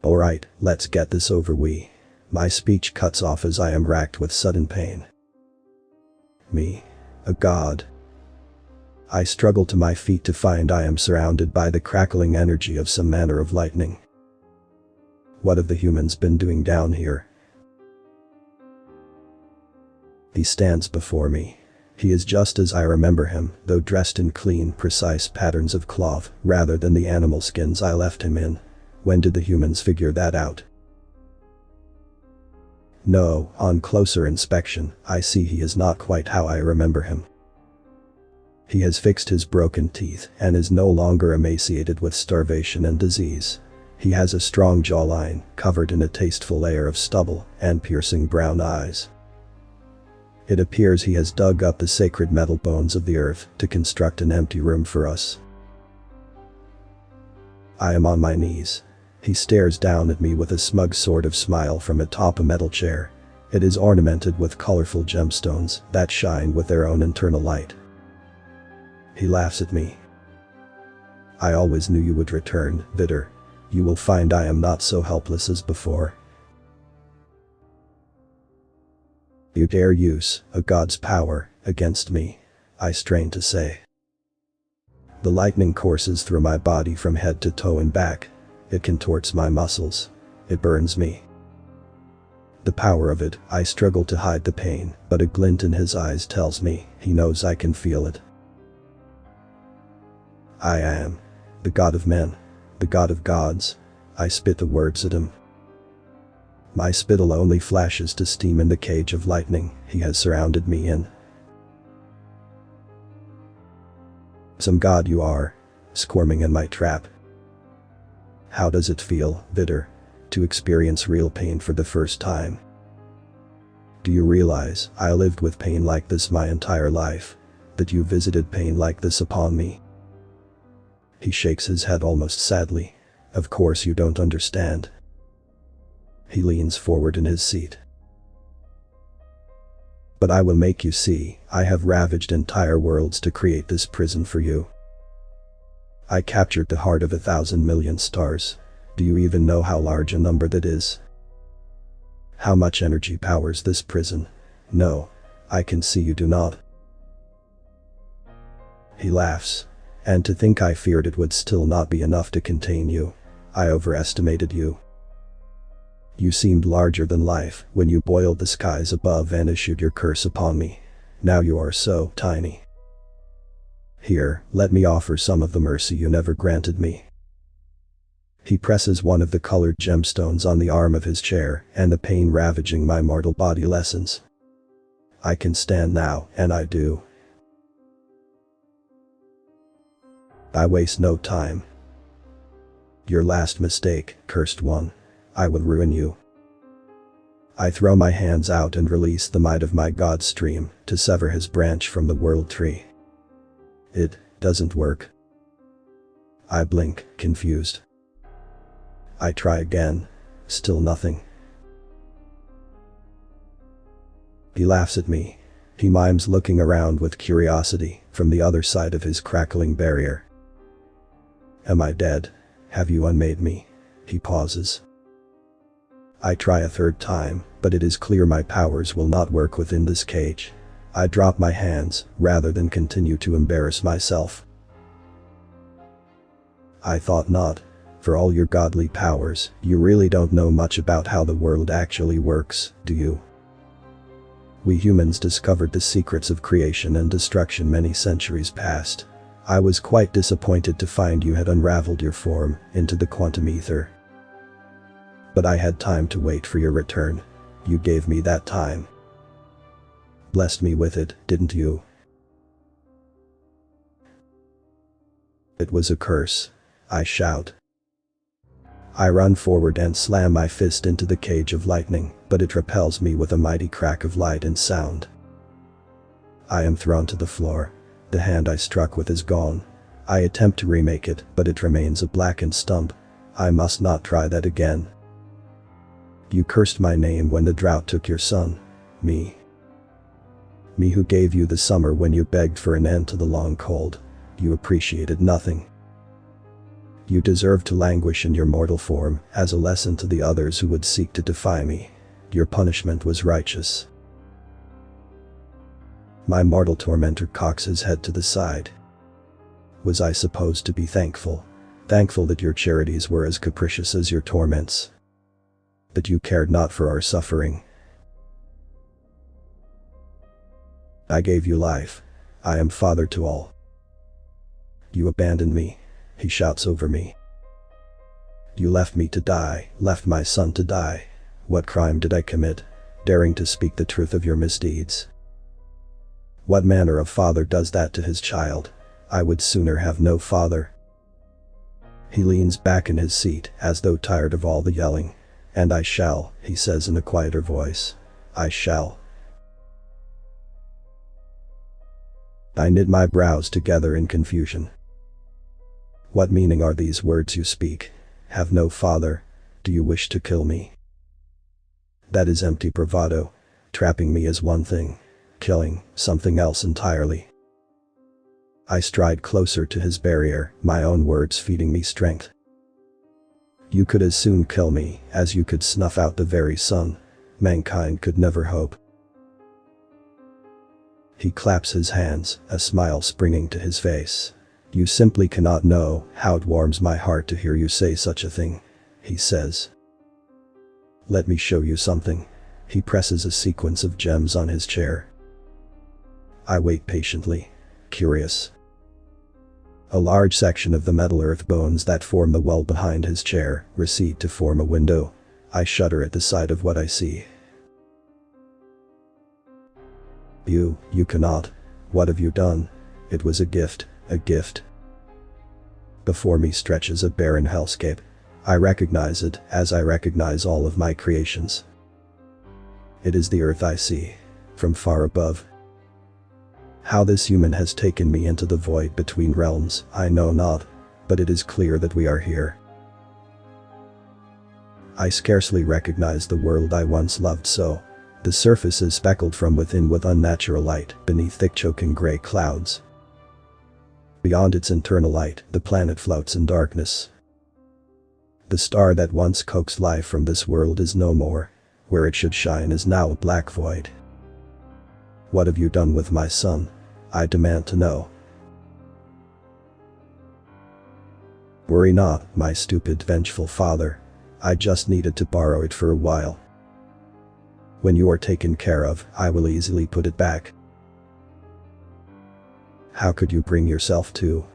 Alright, let's get this over with. My speech cuts off as I am racked with sudden pain. Me? A god? I struggle to my feet to find I am surrounded by the crackling energy of some manner of lightning. What have the humans been doing down here? He stands before me. He is just as I remember him, though dressed in clean, precise patterns of cloth, rather than the animal skins I left him in. When did the humans figure that out? No, on closer inspection, I see he is not quite how I remember him. He has fixed his broken teeth and is no longer emaciated with starvation and disease. He has a strong jawline, covered in a tasteful layer of stubble, and piercing brown eyes. It appears he has dug up the sacred metal bones of the earth to construct an empty room for us. I am on my knees. He stares down at me with a smug sort of smile from atop a metal chair. It is ornamented with colorful gemstones that shine with their own internal light. He laughs at me. I always knew you would return, Vidar. You will find I am not so helpless as before. You dare use a god's power against me, I strain to say. The lightning courses through my body from head to toe and back. It contorts my muscles. It burns me. The power of it, I struggle to hide the pain, but a glint in his eyes tells me he knows I can feel it. I am the god of men, the god of gods. I spit the words at him. My spittle only flashes to steam in the cage of lightning he has surrounded me in. Some god you are, squirming in my trap. How does it feel, Vidar, to experience real pain for the first time? Do you realize I lived with pain like this my entire life, that you visited pain like this upon me? He shakes his head almost sadly. Of course you don't understand. He leans forward in his seat. But I will make you see, I have ravaged entire worlds to create this prison for you. I captured the heart of 1,000 million stars. Do you even know how large a number that is? How much energy powers this prison? No, I can see you do not. He laughs. And to think I feared it would still not be enough to contain you. I overestimated you. You seemed larger than life when you boiled the skies above and issued your curse upon me. Now you are so tiny. Here, let me offer some of the mercy you never granted me. He presses one of the colored gemstones on the arm of his chair, and the pain ravaging my mortal body lessens. I can stand now, and I do. I waste no time. Your last mistake, cursed one. I will ruin you. I throw my hands out and release the might of my god stream to sever his branch from the world tree. It doesn't work. I blink, confused. I try again. Still nothing. He laughs at me. He mimes looking around with curiosity from the other side of his crackling barrier. Am I dead? Have you unmade me? He pauses. I try a third time, but it is clear my powers will not work within this cage. I drop my hands, rather than continue to embarrass myself. I thought not. For all your godly powers, you really don't know much about how the world actually works, do you? We humans discovered the secrets of creation and destruction many centuries past. I was quite disappointed to find you had unraveled your form into the quantum ether. But I had time to wait for your return. You gave me that time. Blessed me with it, didn't you? It was a curse. I shout. I run forward and slam my fist into the cage of lightning, but it repels me with a mighty crack of light and sound. I am thrown to the floor. The hand I struck with is gone. I attempt to remake it, but it remains a blackened stump. I must not try that again. You cursed my name when the drought took your son. Me. Me who gave you the summer when you begged for an end to the long cold. You appreciated nothing. You deserve to languish in your mortal form, as a lesson to the others who would seek to defy me. Your punishment was righteous." My mortal tormentor cocks his head to the side. Was I supposed to be thankful? Thankful that your charities were as capricious as your torments? That you cared not for our suffering? I gave you life. I am father to all. You abandoned me, he shouts over me. You left me to die, left my son to die. What crime did I commit, daring to speak the truth of your misdeeds? What manner of father does that to his child? I would sooner have no father. He leans back in his seat, as though tired of all the yelling. And I shall, he says in a quieter voice. I shall. I knit my brows together in confusion. What meaning are these words you speak? Have no father? Do you wish to kill me? That is empty bravado. Trapping me is one thing. Killing, something else entirely. I stride closer to his barrier, my own words feeding me strength. You could as soon kill me as you could snuff out the very sun. Mankind could never hope. He claps his hands, a smile springing to his face. You simply cannot know how it warms my heart to hear you say such a thing, he says. Let me show you something. He presses a sequence of gems on his chair. I wait patiently, curious. A large section of the metal earth bones that form the wall behind his chair recede to form a window. I shudder at the sight of what I see. You cannot. What have you done? It was a gift, a gift. Before me stretches a barren hellscape. I recognize it as I recognize all of my creations. It is the earth I see, from far above. How this human has taken me into the void between realms, I know not, but it is clear that we are here. I scarcely recognize the world I once loved so. The surface is speckled from within with unnatural light, beneath thick choking gray clouds. Beyond its internal light, the planet floats in darkness. The star that once coaxed life from this world is no more. Where it should shine is now a black void. What have you done with my son? I demand to know. Worry not, my stupid, vengeful father. I just needed to borrow it for a while. When you are taken care of, I will easily put it back. How could you bring yourself to?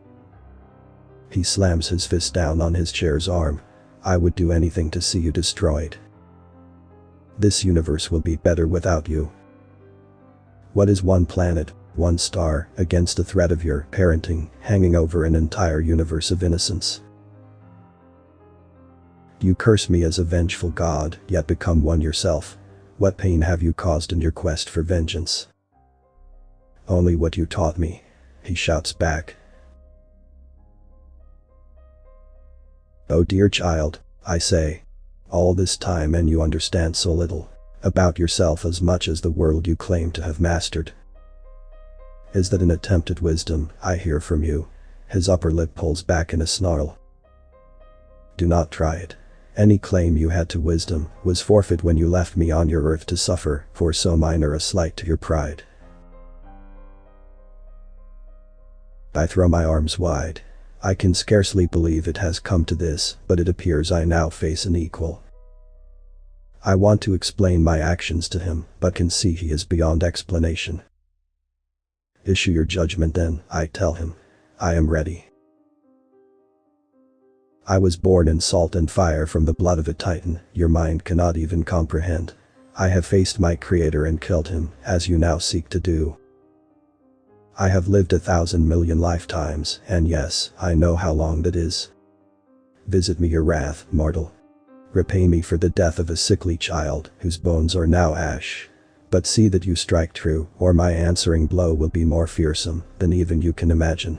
He slams his fist down on his chair's arm. I would do anything to see you destroyed. This universe will be better without you. What is one planet, one star, against the threat of your parenting hanging over an entire universe of innocence? You curse me as a vengeful god, yet become one yourself. What pain have you caused in your quest for vengeance? Only what you taught me, he shouts back. Oh dear child, I say. All this time and you understand so little. About yourself as much as the world you claim to have mastered. Is that an attempt at wisdom I hear from you? His upper lip pulls back in a snarl. Do not try it. Any claim you had to wisdom was forfeit when you left me on your earth to suffer for so minor a slight to your pride. I throw my arms wide. I can scarcely believe it has come to this, but it appears I now face an equal. I want to explain my actions to him, but can see he is beyond explanation. Issue your judgment then, I tell him. I am ready. I was born in salt and fire from the blood of a titan, your mind cannot even comprehend. I have faced my creator and killed him, as you now seek to do. I have lived 1,000 million lifetimes, and yes, I know how long that is. Visit me your wrath, mortal. Repay me for the death of a sickly child, whose bones are now ash. But see that you strike true, or my answering blow will be more fearsome than even you can imagine.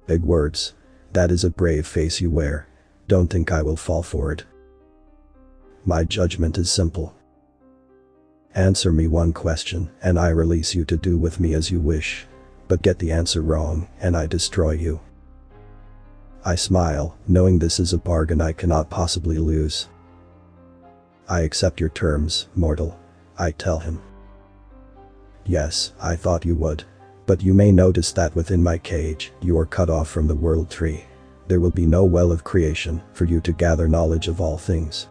Big words. That is a brave face you wear. Don't think I will fall for it. My judgment is simple. Answer me one question, and I release you to do with me as you wish. But get the answer wrong, and I destroy you. I smile, knowing this is a bargain I cannot possibly lose. I accept your terms, mortal, I tell him. Yes, I thought you would. But you may notice that within my cage, you are cut off from the world tree. There will be no well of creation for you to gather knowledge of all things.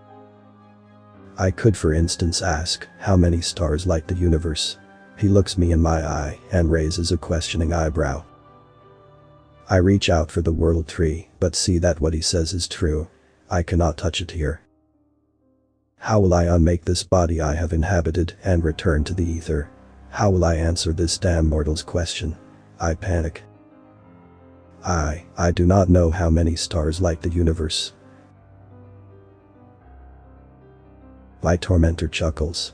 I could for instance ask, how many stars light the universe? He looks me in my eye and raises a questioning eyebrow. I reach out for the world tree, but see that what he says is true. I cannot touch it here. How will I unmake this body I have inhabited and return to the ether? How will I answer this damn mortal's question? I panic. I do not know how many stars light the universe. My tormentor chuckles.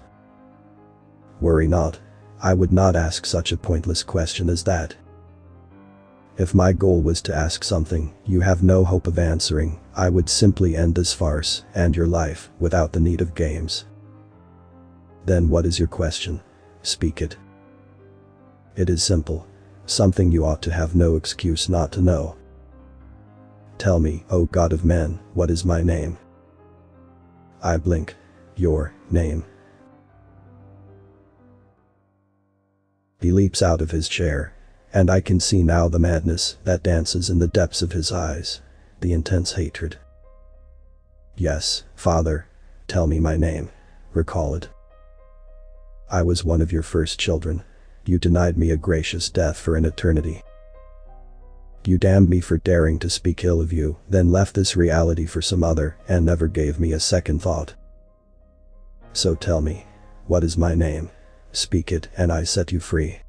Worry not. I would not ask such a pointless question as that. If my goal was to ask something you have no hope of answering, I would simply end this farce and your life without the need of games. Then what is your question? Speak it. It is simple. Something you ought to have no excuse not to know. Tell me, O God of men, what is my name? I blink. Your name. He leaps out of his chair, and I can see now the madness that dances in the depths of his eyes, the intense hatred. Yes, Father, tell me my name. Recall it. I was one of your first children. You denied me a gracious death for an eternity. You damned me for daring to speak ill of you, then left this reality for some other and never gave me a second thought. So tell me, what is my name? Speak it and I set you free.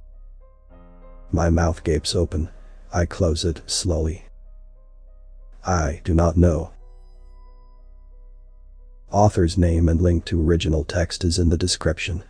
My mouth gapes open. I close it slowly. I do not know. Author's name and link to original text is in the description.